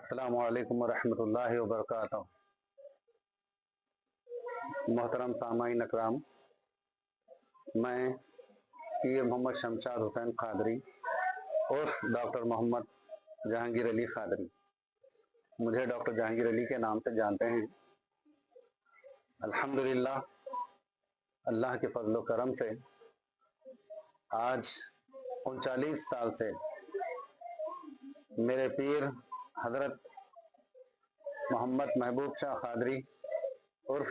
السلام علیکم ورحمۃ اللہ وبرکاتہ۔ محترم سامعین اکرام، میں پیر محمد شمشاد حسین قادری اور ڈاکٹر محمد جہانگیر علی قادری، مجھے ڈاکٹر جہانگیر علی کے نام سے جانتے ہیں۔ الحمدللہ اللہ کے فضل و کرم سے آج 39 سال سے میرے پیر حضرت محمد محبوب شاہ قادری عرف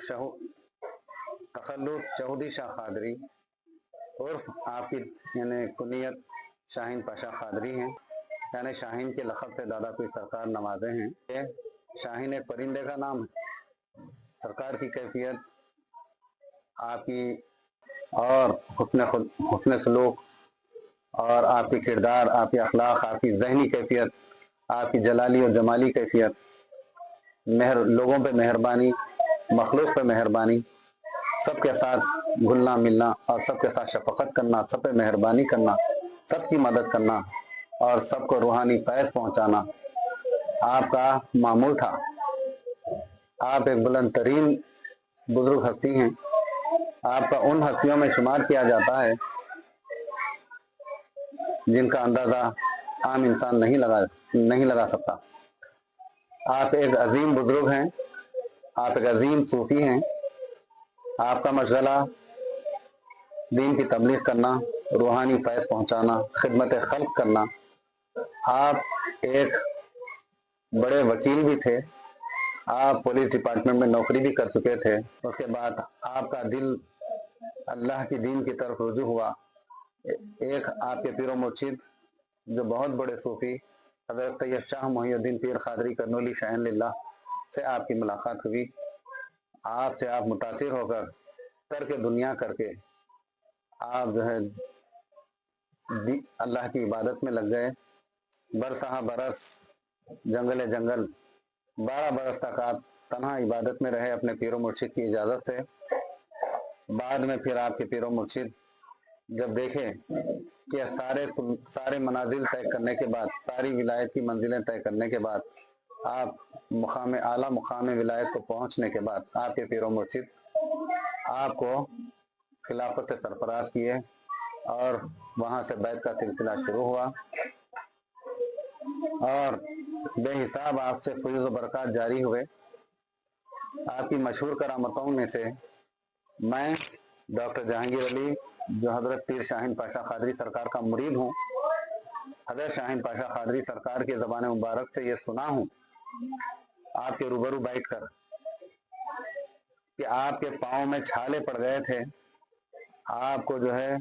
تخلص شہودی شاہ قادری عرف آپ کی کنیت شاہین پاشا قادری ہیں، یعنی شاہین کے لقب سے دادا پیر سرکار نوازے ہیں۔ یہ شاہین ایک پرندے کا نام ہے۔ سرکار کی کیفیت آپ کی اور حسن سلوک اور آپ کی کردار، آپ کی اخلاق، آپ کی ذہنی کیفیت، آپ کی جلالی اور جمالی کیفیت، لوگوں پہ مہربانی، مخلوق پہ مہربانی، سب کے ساتھ گھلنا ملنا اور سب کے ساتھ شفقت کرنا، سب پہ مہربانی کرنا، سب کی مدد کرنا اور سب کو روحانی فیض پہنچانا آپ کا معمول تھا۔ آپ ایک بلند ترین بزرگ ہستی ہیں۔ آپ کا ان ہستیوں میں شمار کیا جاتا ہے جن کا اندازہ عام انسان نہیں لگا سکتا۔ آپ ایک عظیم بزرگ ہیں، آپ ایک عظیم صوفی ہیں۔ آپ کا مشغلہ دین کی تبلیغ کرنا، روحانی فیض پہنچانا، خدمت خلق کرنا۔ آپ ایک بڑے وکیل بھی تھے، آپ پولیس ڈپارٹمنٹ میں نوکری بھی کر چکے تھے۔ اس کے بعد آپ کا دل اللہ کی دین کی طرف رجوع ہوا۔ ایک آپ کے پیر و مرشد جو بہت بڑے صوفی حضرت سید شاہ محی الدین پیر قادری کرنولی شاہن للہ سے آپ کی ملاقات ہوئی۔ آپ سے آپ متاثر ہو کر ترک دنیا کر کے آپ جو ہے اللہ کی عبادت میں لگ گئے۔ برسہ برس جنگل 12 برس تک آپ تنہا عبادت میں رہے اپنے پیر و مرشد کی اجازت سے۔ بعد میں پھر آپ کے پیر و مرشد جب دیکھے کہ سارے منازل طے کرنے کے بعد، ساری ولایت کی منزلیں طے کرنے کے بعد، آپ اعلیٰ مقام ولایت کو پہنچنے کے بعد، آپ کے پیر و مرشد آپ کو خلافت سے سرفراز کیے اور وہاں سے بیعت کا سلسلہ شروع ہوا اور بے حساب آپ سے فیض و برکات جاری ہوئے۔ آپ کی مشہور کرامتوں میں سے میں ڈاکٹر جہانگیر علی جو حضرت پیر شاہین پاشا قادری سرکار کا مرید ہوں، حضرت شاہین پاشا قادری سرکار کی زبان مبارک سے یہ سنا ہوں آپ کے روبرو بیٹھ کر کہ آپ کے پاؤں میں چھالے پڑ گئے تھے۔ آپ کو جو ہے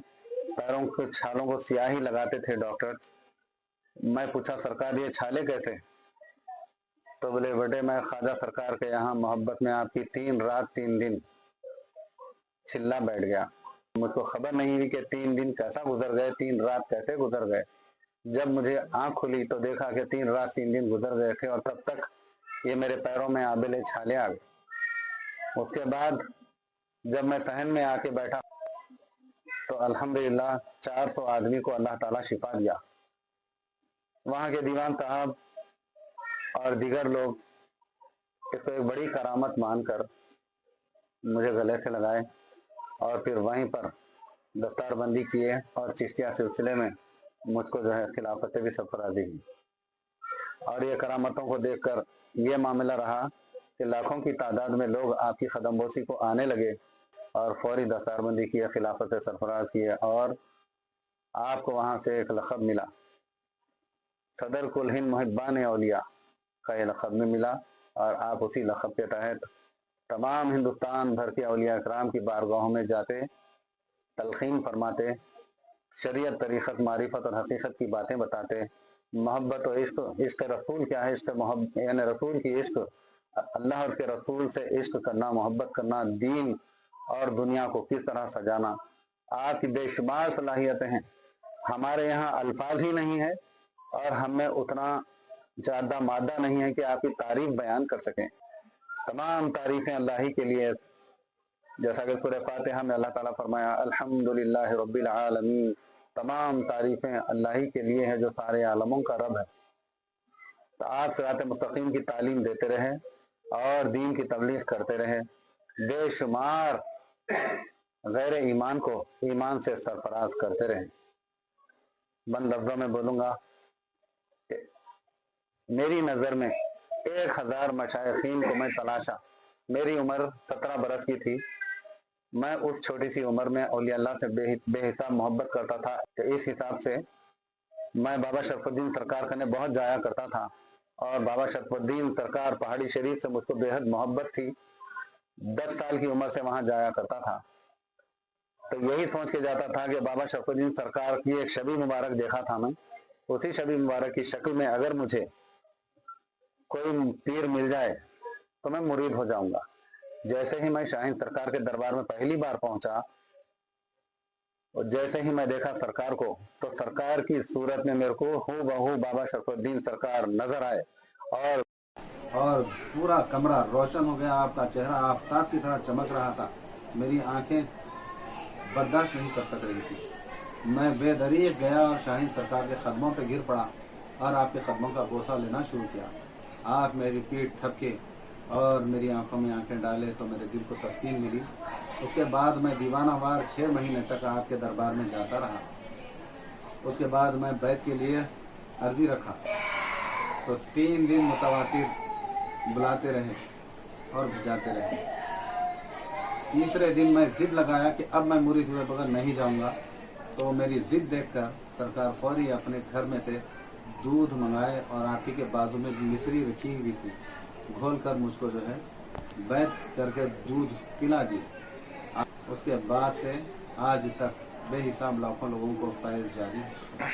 پیروں کے چھالوں کو سیاہی لگاتے تھے ڈاکٹر۔ میں پوچھا سرکار یہ چھالے کیسے؟ تو بولے بیٹے میں خواجہ سرکار کے یہاں محبت میں آپ کی 3 رات 3 دن چلا بیٹھ گیا۔ مجھ کو خبر نہیں ہوئی کہ 3 دن کیسا گزر گئے، 3 رات کیسے گزر گئے۔ جب مجھے آنکھ کھلی تو دیکھا کہ 3 رات 3 دن گزر گئے تھے اور تب تک یہ میرے پیروں میں آبلے چھالے آ گئے۔ اس کے بعد جب میں صحن میں آ کے بیٹھا تو الحمدللہ 400 آدمی کو اللہ تعالیٰ شفا دیا۔ وہاں کے دیوان صاحب اور دیگر لوگ اس کو ایک بڑی کرامت مان کر مجھے گلے سے لگائے اور پھر وہیں پر دستار بندی کیے اور چشتیہ سلسلے میں مجھ کو جو ہے خلافت سے بھی سرفرازی ہوئی۔ اور یہ کرامتوں کو دیکھ کر یہ معاملہ رہا کہ لاکھوں کی تعداد میں لوگ آپ کی قدم بوسی کو آنے لگے اور فوری دستار بندی کیے، خلافت سے سرفراز کیے اور آپ کو وہاں سے ایک لقب ملا، صدر کل ہند محبان اولیاء کا یہ لقب میں ملا اور آپ اسی لقب کے تحت تمام ہندوستان بھر کے اولیاء اکرام کی بارگاہوں میں جاتے، تلقین فرماتے، شریعت، طریقت، معرفت اور حقیقت کی باتیں بتاتے، محبت و عشق رسول کیا ہے، یعنی رسول کی عشق، اللہ اور کے رسول سے عشق کرنا، محبت کرنا، دین اور دنیا کو کس طرح سجانا۔ آپ کی بے شمار صلاحیتیں ہیں، ہمارے یہاں الفاظ ہی نہیں ہے اور ہم میں اتنا زیادہ مادہ نہیں ہے کہ آپ کی تعریف بیان کر سکیں۔ تمام تعریفیں اللہ ہی کے لیے، جیسا کہ سورہ فاتحہ میں اللہ تعالیٰ فرمایا الحمدللہ رب العالمین، تمام تعریفیں اللہ ہی کے لیے ہیں جو سارے عالموں کا رب ہے۔ تو آپ صراط مستقیم کی تعلیم دیتے رہے اور دین کی تبلیغ کرتے رہے، بے شمار غیر ایمان کو ایمان سے سرفراز کرتے رہے۔ بند لفظوں میں بولوں گا کہ میری نظر میں 1000 مشائخین کو میں تلاشا۔ میری عمر 17 برس کی تھی، میں اس چھوٹی سی عمر میں اولیاء اللہ سے بے حساب محبت کرتا تھا کہ اس حساب سے میں بابا شرف الدین سرکار کنے بہت جایا کرتا تھا، اور بابا شرف الدین سرکار پہاڑی شریف سے مجھ کو بے حد محبت تھی۔ 10 سال کی عمر سے وہاں جایا کرتا تھا، تو یہی سوچ کے جاتا تھا کہ بابا شرف الدین سرکار کی ایک شبی مبارک دیکھا تھا میں، اسی شبی مبارک کی شکل میں اگر مجھے کوئی پیر مل جائے تو میں مرید ہو جاؤں گا۔ جیسے ہی میں شاہین سرکار کے دربار میں پہلی بار پہنچا اور جیسے ہی میں دیکھا سرکار کو، تو سرکار کی صورت میں میرے کو ہو بہو بابا شرف الدین سرکار نظر آئے، اور پورا کمرہ روشن ہو گیا، آپ کا چہرہ آفتاب کی طرح چمک رہا تھا۔ میری آنکھیں برداشت نہیں کر سک رہی تھی، میں بے دریغ گیا اور شاہین سرکار کے قدموں پہ گر پڑا اور آپ کے قدموں کا بوسہ لینا شروع کیا۔ آپ میری پیٹھ تھپکے اور میری آنکھوں میں آنکھیں ڈالے تو میرے دل کو تسکین ملی۔ اس کے بعد میں دیوانہ وار 6 مہینے تک آپ کے دربار میں جاتا رہا۔ اس کے بعد میں بیعت کے لیے عرضی رکھا تو 3 دن متواتر بلاتے رہے اور بھجاتے رہے۔ تیسرے دن میں ضد لگایا کہ اب میں مرید ہوئے بغیر نہیں جاؤں گا، تو میری ضد دیکھ کر سرکار فوری اپنے گھر میں سے دودھ منگائے اور آپ ہی کے بازو میں مصری رکھی ہوئی تھی، گھول کر مجھ کو جو ہے بیعت کر کے دودھ پلا دی۔ اس کے بعد سے آج تک بے حساب لاکھوں لوگوں کو فیض جاری ہے۔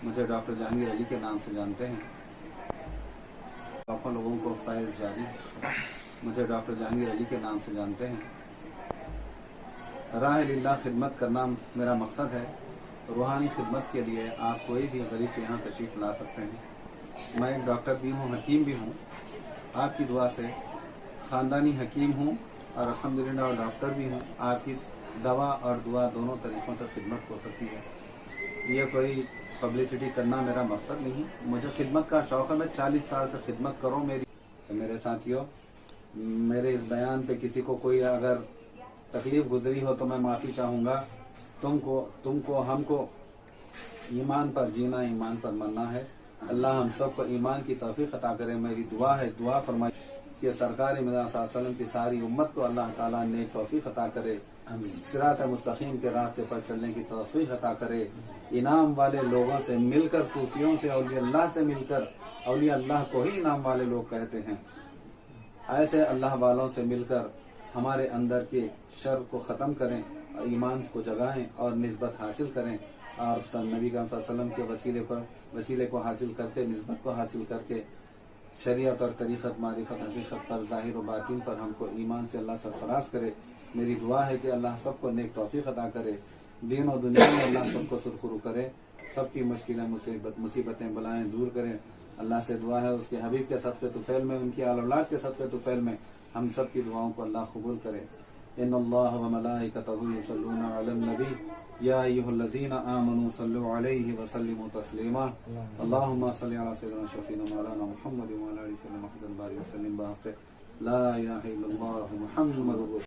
مجھے ڈاکٹر جہانگیر علی کے نام سے جانتے ہیں، لاکھوں لوگوں کو فیض جاری ہے۔ مجھے ڈاکٹر جہانگیر علی کے نام سے جانتے ہیں۔ راہ للہ خدمت کرنا میرا مقصد ہے۔ روحانی خدمت کے لیے آپ کوئی بھی غریب کے یہاں تشریف لا سکتے ہیں۔ میں ایک ڈاکٹر بھی ہوں، حکیم بھی ہوں۔ آپ کی دعا سے خاندانی حکیم ہوں اور الحمدللہ ڈاکٹر بھی ہوں۔ آپ کی دوا اور دعا دونوں طریقوں سے خدمت ہو سکتی ہے۔ یہ کوئی پبلسٹی کرنا میرا مقصد نہیں، مجھے خدمت کا شوق ہے۔ میں 40 سال سے خدمت کروں۔ میرے ساتھیوں، میرے اس بیان پہ کسی کو کوئی اگر تکلیف گزری ہو تو میں معافی چاہوں گا۔ تم کو ہم کو ایمان پر جینا، ایمان پر مرنا ہے۔ اللہ ہم سب کو ایمان کی توفیق عطا کرے۔ میری دعا ہے، دعا فرمائی کہ سرکار مدینہ صلی اللہ علیہ وسلم کی ساری امت کو اللہ تعالیٰ نے توفیق عطا کرے، صراط مستقیم کے راستے پر چلنے کی توفیق عطا کرے۔ انعام والے لوگوں سے مل کر، صوفیوں سے، اولیاء اللہ سے مل کر، اولیاء اللہ کو ہی انعام والے لوگ کہتے ہیں، ایسے اللہ والوں سے مل کر ہمارے اندر کے شر کو ختم کریں، ایمان کو جگائیں اور نسبت حاصل کریں، اور نبی کریم صلی اللہ علیہ وسلم کے وسیلے کو حاصل کر کے، نسبت کو حاصل کر کے، شریعت اور طریقت، معرفت، حقیقت پر، ظاہر و باطن پر ہم کو ایمان سے اللہ سرفراز کرے۔ میری دعا ہے کہ اللہ سب کو نیک توفیق عطا کرے، دین و دنیا میں اللہ سب کو سرخرو کرے، سب کی مشکلیں، مصیبتیں، بلائیں دور کرے۔ اللہ سے دعا ہے اس کے حبیب کے صدقے طفیل میں، ان کی آل اولاد کے صدقے طفیل میں ہم سب کی دعاؤں کو اللہ قبول کرے۔ ان اللہ و ملائکتہ یصلون علی النبی یا ایھا الذین آمنوا صلوا علیہ وسلموا تسلیما۔ اللہم صل علی سیدنا شفیعنا مولانا محمد وعلی آلہ سیدنا محمد وبارک وسلم بحق لا الہ الا اللہ محمد رسول